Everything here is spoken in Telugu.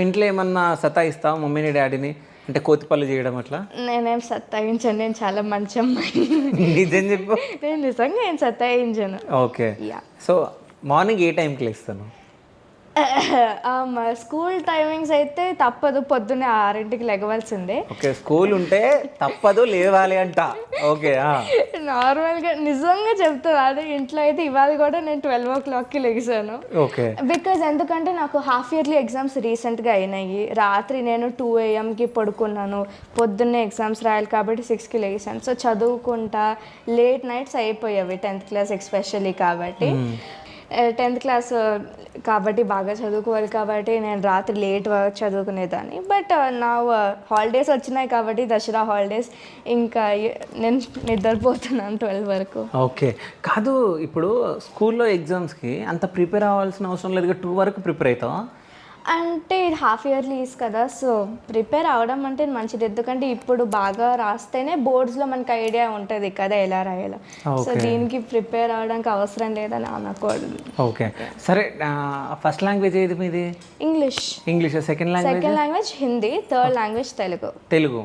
ఇంట్లో ఏమన్నా సతాయిస్తావా మమ్మీని డాడీని, అంటే కోతిపల్లి చేయడం అట్లా? నేనేం సత్తాయించను, నేను చాలా మంచి అమ్మాయి. నిజం చెప్పు. నేను నిజంగా ఏం సత్తాయించను. ఓకే. యా. సో మార్నింగ్ ఏ టైంకి లేస్తాను? మా స్కూల్ టైమింగ్స్ అయితే తప్పదు, పొద్దున్నే 6కి లెగవలసిందే. ఓకే, స్కూల్ ఉంటే తప్పదు లేవాలి అంట. ఓకే. నార్మల్గా నిజంగా చెప్తాను, అదే ఇంట్లో అయితే ఇవాళ కూడా నేను 12 o'clockకి లెగిసాను. ఓకే. బికాజ్ ఎందుకంటే నాకు హాఫ్ ఇయర్లీ ఎగ్జామ్స్ రీసెంట్గా అయినాయి. రాత్రి నేను 2 AM పడుకున్నాను, పొద్దున్నే ఎగ్జామ్స్ రాయాలి కాబట్టి 6కి లెగిసాను. సో చదువుకుంటా లేట్ నైట్స్ అయిపోయావి 10th క్లాస్ ఎస్పెషల్లీ కాబట్టి. 10th క్లాస్ కాబట్టి బాగా చదువుకోవాలి కాబట్టి నేను రాత్రి లేట్ వరకు చదువుకునేదాన్ని. బట్ నా హాలిడేస్ వచ్చినాయి కాబట్టి దసరా హాలిడేస్ ఇంకా నేను నిద్రపోతున్నాను 12 వరకు. ఓకే. కాదు, ఇప్పుడు స్కూల్లో ఎగ్జామ్స్కి అంత ప్రిపేర్ అవ్వాల్సిన అవసరం లేదు, 2 వరకు ప్రిపేర్ అవుతావా? అంటే ఇది హాఫ్ ఇయర్లీస్ కదా, సో ప్రిపేర్ అవడం అంటే మంచిది. ఎందుకంటే ఇప్పుడు బాగా రాస్తేనే బోర్డ్స్లో మనకు ఐడియా ఉంటుంది కదా ఎలా రాయాలో. సో దీనికి ప్రిపేర్ అవడానికి అవసరం లేదని అనకూడదు. ఓకే, సరే. ఫస్ట్ లాంగ్వేజ్ ఏది మీది? English. English. Second language? Second language Hindi, third language Telugu. Telugu.